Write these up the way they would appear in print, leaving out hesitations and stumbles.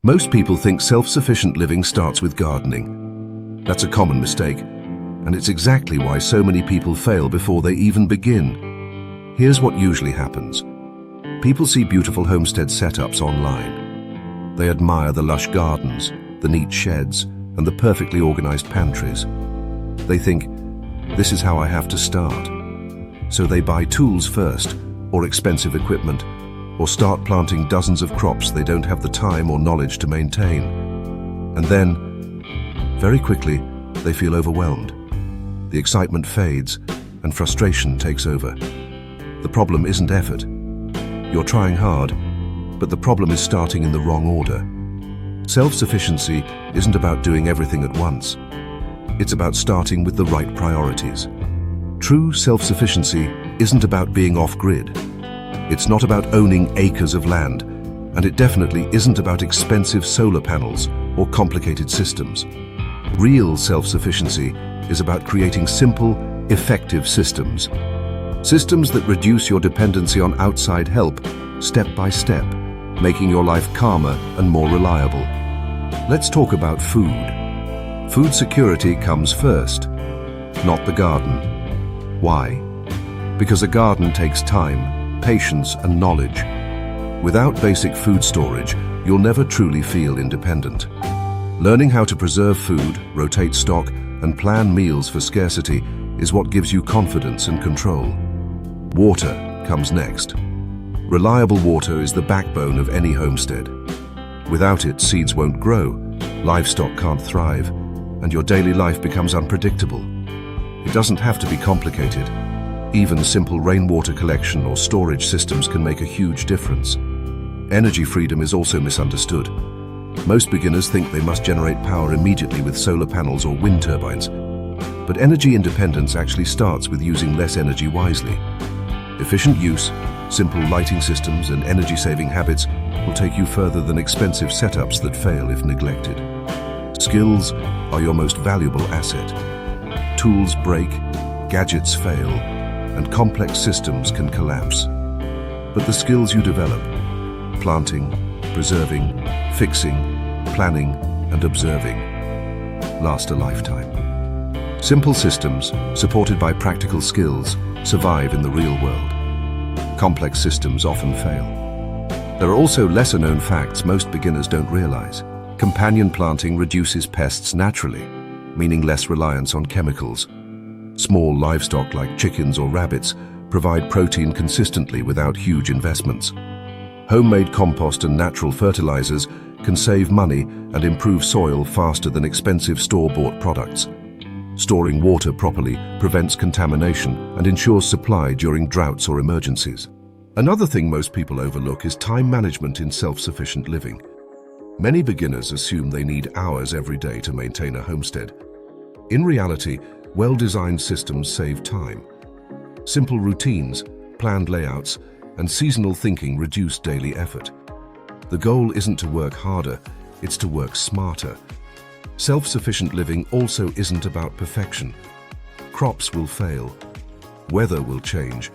Most people think self-sufficient living starts with gardening. That's a common mistake, and it's exactly why so many people fail before they even begin. Here's what usually happens. People see beautiful homestead setups online. They admire the lush gardens, the neat sheds, and the perfectly organized pantries. They think, this is how I have to start. So they buy tools first, or expensive equipment, or start planting dozens of crops they don't have the time or knowledge to maintain. And then, very quickly, they feel overwhelmed. The excitement fades, and frustration takes over. The problem isn't effort. You're trying hard, but the problem is starting in the wrong order. Self-sufficiency isn't about doing everything at once. It's about starting with the right priorities. True self-sufficiency isn't about being off-grid. It's not about owning acres of land, and it definitely isn't about expensive solar panels or complicated systems. Real self-sufficiency is about creating simple, effective systems. Systems that reduce your dependency on outside help, step by step, making your life calmer and more reliable. Let's talk about food. Food security comes first, not the garden. Why? Because a garden takes time, patience, and knowledge. Without basic food storage, you'll never truly feel independent. Learning how to preserve food, rotate stock, and plan meals for scarcity is what gives you confidence and control. Water comes next. Reliable water is the backbone of any homestead. Without it, seeds won't grow, livestock can't thrive, and your daily life becomes unpredictable. It doesn't have to be complicated. Even simple rainwater collection or storage systems can make a huge difference. Energy freedom is also misunderstood. Most beginners think they must generate power immediately with solar panels or wind turbines. But energy independence actually starts with using less energy wisely. Efficient use, simple lighting systems, and energy-saving habits will take you further than expensive setups that fail if neglected. Skills are your most valuable asset. Tools break, gadgets fail, and complex systems can collapse. But the skills you develop, planting, preserving, fixing, planning, and observing, last a lifetime. Simple systems, supported by practical skills, survive in the real world. Complex systems often fail. There are also lesser-known facts most beginners don't realize. Companion planting reduces pests naturally, meaning less reliance on chemicals. Small livestock like chickens or rabbits provide protein consistently without huge investments. Homemade compost and natural fertilizers can save money and improve soil faster than expensive store-bought products. Storing water properly prevents contamination and ensures supply during droughts or emergencies. Another thing most people overlook is time management in self-sufficient living. Many beginners assume they need hours every day to maintain a homestead. In reality, well-designed systems save time. Simple routines, planned layouts, and seasonal thinking reduce daily effort. The goal isn't to work harder, it's to work smarter. Self-sufficient living also isn't about perfection. Crops will fail, weather will change,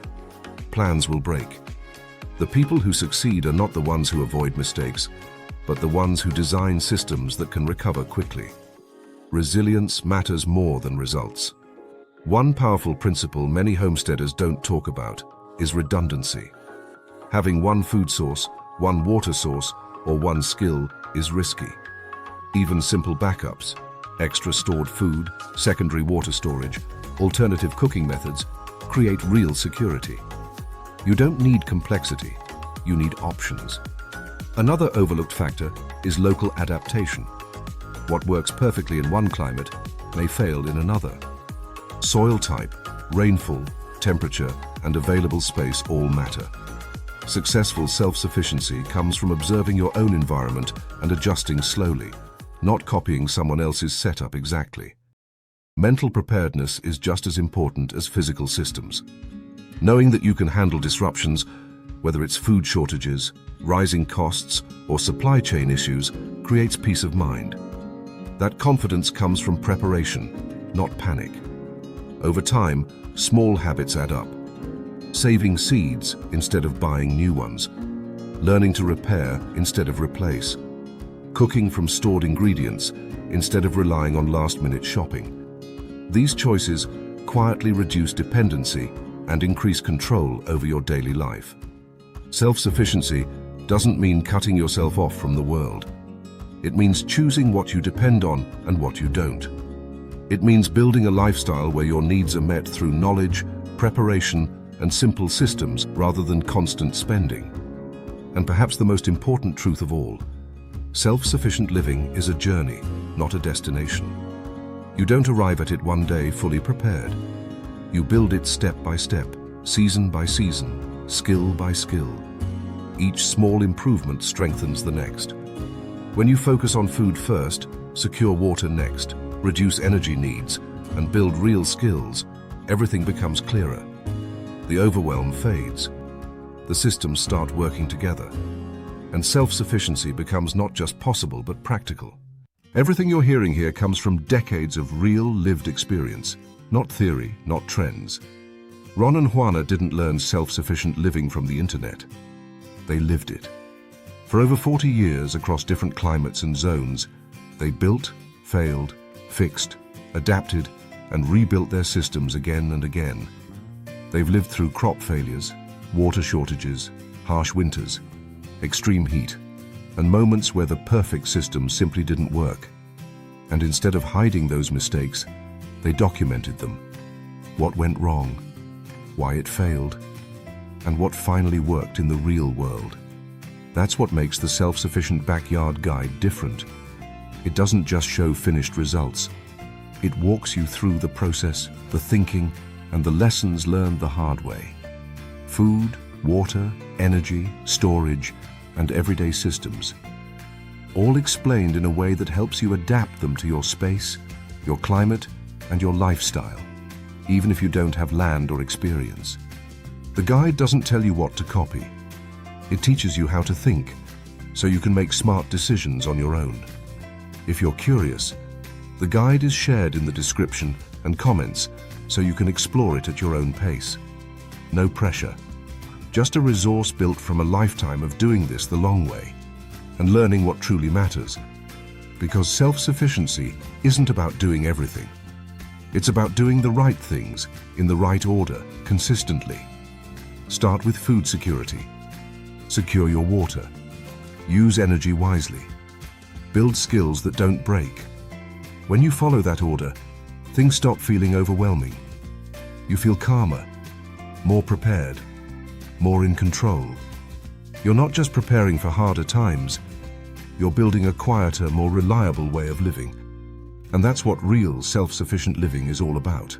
plans will break. The people who succeed are not the ones who avoid mistakes, but the ones who design systems that can recover quickly. Resilience matters more than results. One powerful principle many homesteaders don't talk about is redundancy. Having one food source, one water source, or one skill is risky. Even simple backups, extra stored food, secondary water storage, alternative cooking methods, create real security. You don't need complexity, you need options. Another overlooked factor is local adaptation. What works perfectly in one climate may fail in another. Soil type, rainfall, temperature, and available space all matter. Successful self-sufficiency comes from observing your own environment and adjusting slowly, not copying someone else's setup exactly. Mental preparedness is just as important as physical systems. Knowing that you can handle disruptions, whether it's food shortages, rising costs, or supply chain issues, creates peace of mind. That confidence comes from preparation, not panic. Over time, small habits add up. Saving seeds instead of buying new ones. Learning to repair instead of replace. cooking from stored ingredients instead of relying on last-minute shopping. These choices quietly reduce dependency and increase control over your daily life. Self-sufficiency doesn't mean cutting yourself off from the world. It means choosing what you depend on and what you don't. It means building a lifestyle where your needs are met through knowledge, preparation, and simple systems rather than constant spending. And perhaps the most important truth of all, self-sufficient living is a journey, not a destination. You don't arrive at it one day fully prepared. You build it step by step, season by season, skill by skill. Each small improvement strengthens the next. When you focus on food first, secure water next, reduce energy needs, and build real skills, everything becomes clearer. The overwhelm fades. The systems start working together. And self-sufficiency becomes not just possible but practical. Everything you're hearing here comes from decades of real lived experience, not theory, not trends. Ron and Juana didn't learn self-sufficient living from the internet. They lived it. For over 40 years across different climates and zones, they built, failed, fixed, adapted, and rebuilt their systems again and again. They've lived through crop failures, water shortages, harsh winters, extreme heat, and moments where the perfect system simply didn't work. And instead of hiding those mistakes, they documented them. What went wrong, why it failed, and what finally worked in the real world. That's what makes the Self-Sufficient Backyard Guide different. It doesn't just show finished results. It walks you through the process, the thinking, and the lessons learned the hard way. Food, water, energy, storage, and everyday systems. All explained in a way that helps you adapt them to your space, your climate, and your lifestyle, even if you don't have land or experience. The guide doesn't tell you what to copy. It teaches you how to think, so you can make smart decisions on your own. If you're curious, the guide is shared in the description and comments, so you can explore it at your own pace. No pressure. Just a resource built from a lifetime of doing this the long way and learning what truly matters. Because self-sufficiency isn't about doing everything. It's about doing the right things in the right order, consistently. Start with food security. Secure your water. Use energy wisely. Build skills that don't break. When you follow that order, things stop feeling overwhelming. You feel calmer, more prepared, more in control. You're not just preparing for harder times, you're building a quieter, more reliable way of living. And that's what real self-sufficient living is all about.